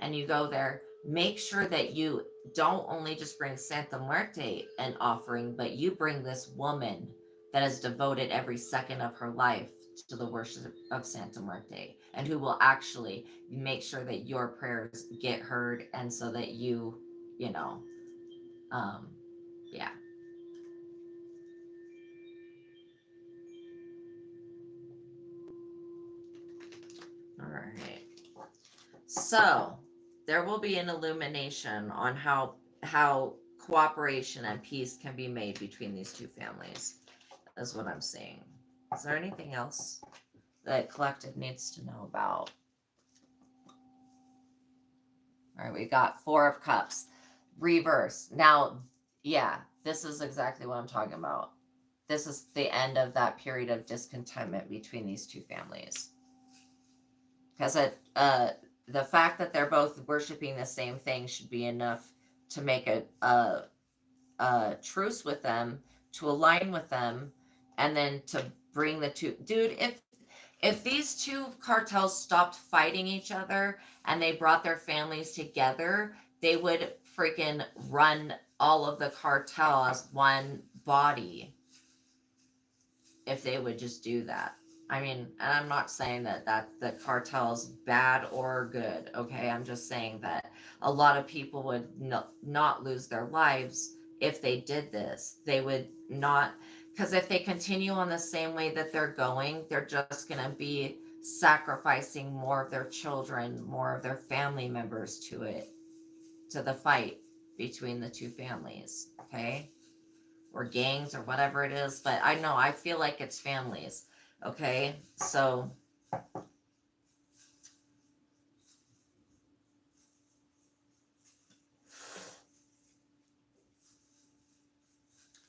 and you go there, make sure that you don't only just bring Santa Muerte an offering, but you bring this woman that has devoted every second of her life to the worship of Santa Muerte, and who will actually make sure that your prayers get heard, and so that you know, um, yeah. All right. So there will be an illumination on how cooperation and peace can be made between these two families, is what I'm seeing. Is there anything else that collective needs to know about? All right, we got Four of Cups, reverse. Now, yeah, this is exactly what I'm talking about. This is the end of that period of discontentment between these two families. Because the fact that they're both worshiping the same thing should be enough to make a truce with them, to align with them, and then to bring the two. Dude, if these two cartels stopped fighting each other and they brought their families together, they would freaking run all of the cartel as one body if they would just do that. I mean, and I'm not saying that the cartel's bad or good, okay? I'm just saying that a lot of people would not lose their lives if they did this. They would not, because if they continue on the same way that they're going, they're just going to be sacrificing more of their children, more of their family members to the fight between the two families, okay? Or gangs or whatever it is, but I feel like it's families. Okay, so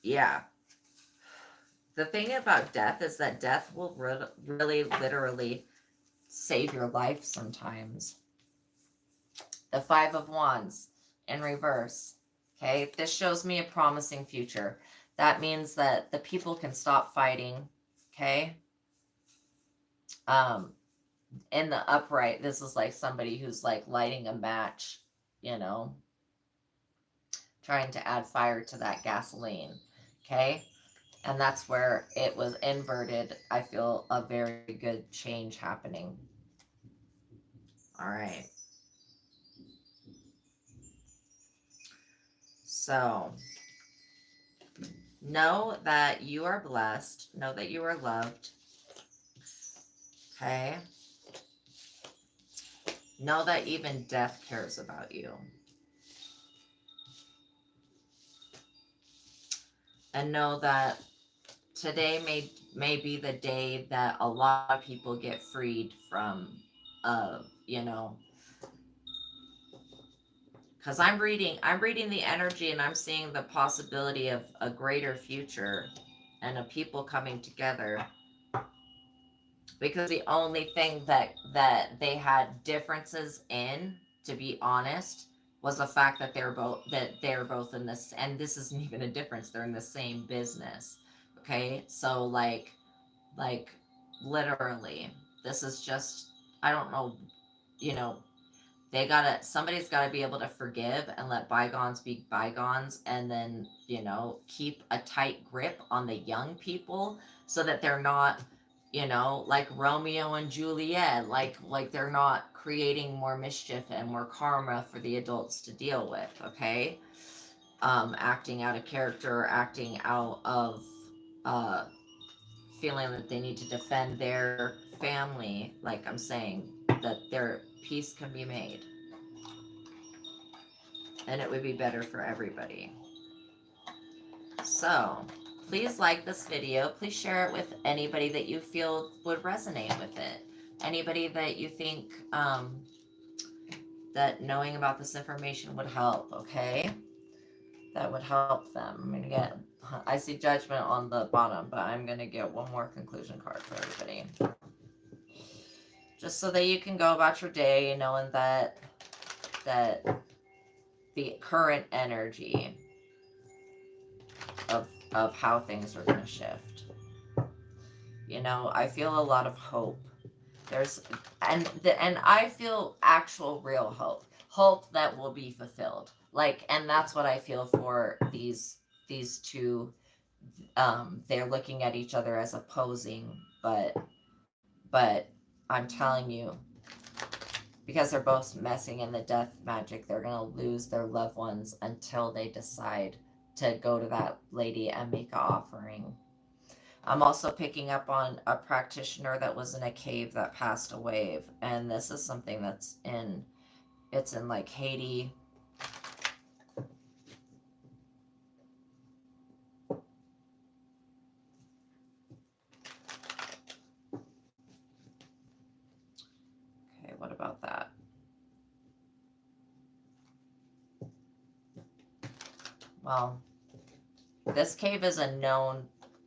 yeah, the thing about death is that death will really literally save your life sometimes. The Five of Wands in reverse. Okay, this shows me a promising future. That means that the people can stop fighting. Okay, um in the upright, this is like somebody who's like lighting a match, you know, trying to add fire to that gasoline. Okay, and that's where it was inverted. I feel a very good change happening. All right, so know that you are blessed, know that you are loved. Okay, Know that even death cares about you. And know that today may be the day that a lot of people get freed from, you know, because I'm reading the energy, and I'm seeing the possibility of a greater future and of people coming together, because the only thing that they had differences in, to be honest, was the fact that they're both in this, and this isn't even a difference, they're in the same business. Okay, so like literally, this is just, I don't know, you know, somebody's gotta be able to forgive and let bygones be bygones, and then, keep a tight grip on the young people, so that they're not, like Romeo and Juliet, like they're not creating more mischief and more karma for the adults to deal with. Okay, acting out of character, acting out of, uh feeling that they need to defend their family, like I'm saying, that their peace can be made, and it would be better for everybody. So please like this video. Please share it with anybody that you feel would resonate with it. Anybody that you think, that knowing about this information would help, okay? That would help them. I see judgment on the bottom, but I'm going to get one more conclusion card for everybody. Just so that you can go about your day knowing that the current energy of how things are going to shift. I feel a lot of hope. There's and I feel actual real hope that will be fulfilled. And that's what I feel for these two. They're looking at each other as opposing, but I'm telling you, because they're both messing in the death magic, they're gonna lose their loved ones until they decide to go to that lady and make an offering. I'm also picking up on a practitioner that was in a cave that passed away, and this is something it's in like Haiti. Okay, what about that? Well, this cave is a known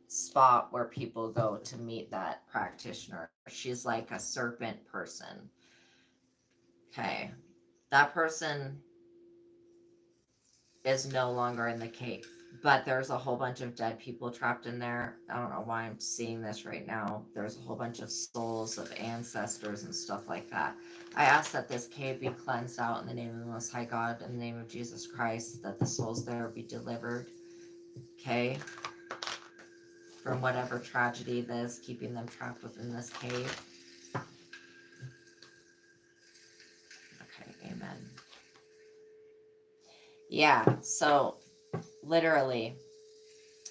spot where people go to meet that practitioner. She's like a serpent person. Okay, that person is no longer in the cave, but there's a whole bunch of dead people trapped in there. I don't know why I'm seeing this right now. There's a whole bunch of souls of ancestors and stuff like that. I ask that this cave be cleansed out in the name of the Most High God, in the name of Jesus Christ, that the souls there be delivered, okay, from whatever tragedy that is keeping them trapped within this cave. Okay, amen. Yeah, so literally,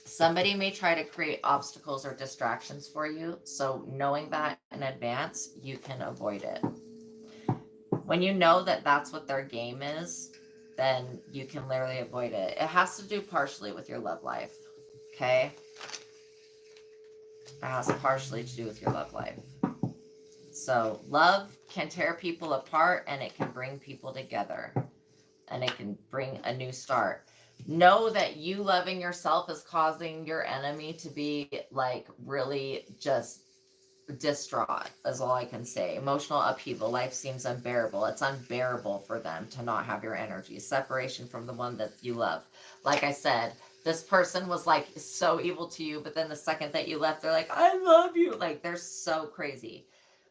somebody may try to create obstacles or distractions for you, so knowing that in advance, you can avoid it. When you know that that's what their game is, then you can literally avoid it. It has to do partially with your love life, okay? It has partially to do with your love life. So love can tear people apart, and it can bring people together, and it can bring a new start. Know that you loving yourself is causing your enemy to be like really just distraught, is all I can say. Emotional upheaval. Life seems unbearable. It's unbearable for them to not have your energy. Separation from the one that you love. Like I said, this person was like so evil to you, but then the second that you left, they're like, I love you. Like, they're so crazy.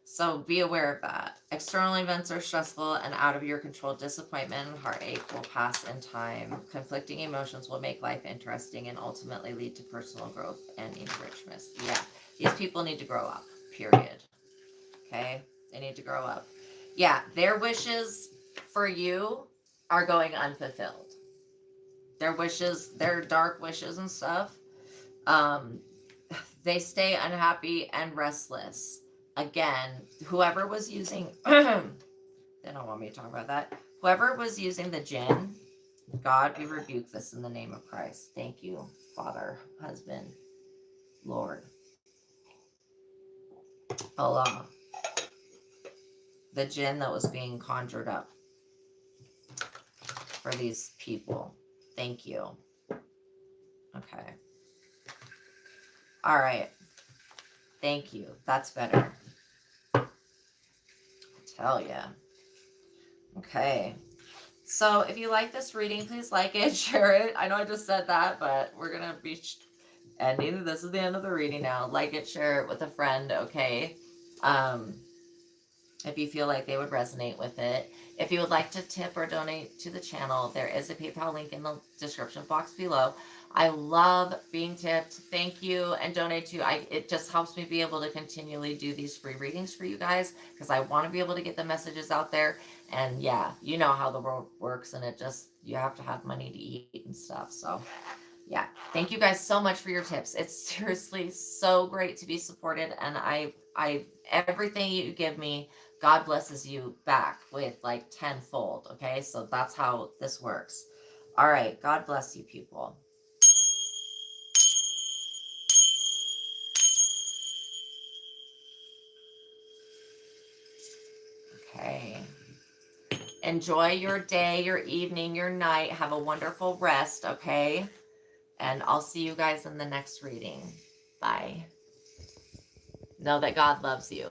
So be aware of that. External events are stressful and out of your control. Disappointment and heartache will pass in time. Conflicting emotions will make life interesting and ultimately lead to personal growth and enrichment. Yeah, these people need to grow up, period. Okay? They need to grow up. Yeah, their wishes for you are going unfulfilled. Their wishes, their dark wishes and stuff, they stay unhappy and restless. Again, whoever was using They don't want me to talk about that. Whoever was using the jinn, God, we rebuke this in the name of Christ. Thank you, Father, husband, Lord. Allah. The jinn that was being conjured up for these people. Thank you. Okay. All right. Thank you. That's better. I tell ya. Okay. So if you like this reading, please like it, share it. I know I just said that, but we're going to be ending. This is the end of the reading now. Like it, share it with a friend, okay? If you feel like they would resonate with it. If you would like to tip or donate to the channel, there is a PayPal link in the description box below. I love being tipped. Thank you. And donate to. It just helps me be able to continually do these free readings for you guys, because I want to be able to get the messages out there. And yeah, you know how the world works, and it just, you have to have money to eat and stuff. So yeah, thank you guys so much for your tips. It's seriously so great to be supported, and I everything you give me, God blesses you back with like tenfold. Okay, so that's how this works. All right, God bless you, people. Okay. Enjoy your day, your evening, your night. Have a wonderful rest, okay? And I'll see you guys in the next reading. Bye. Know that God loves you.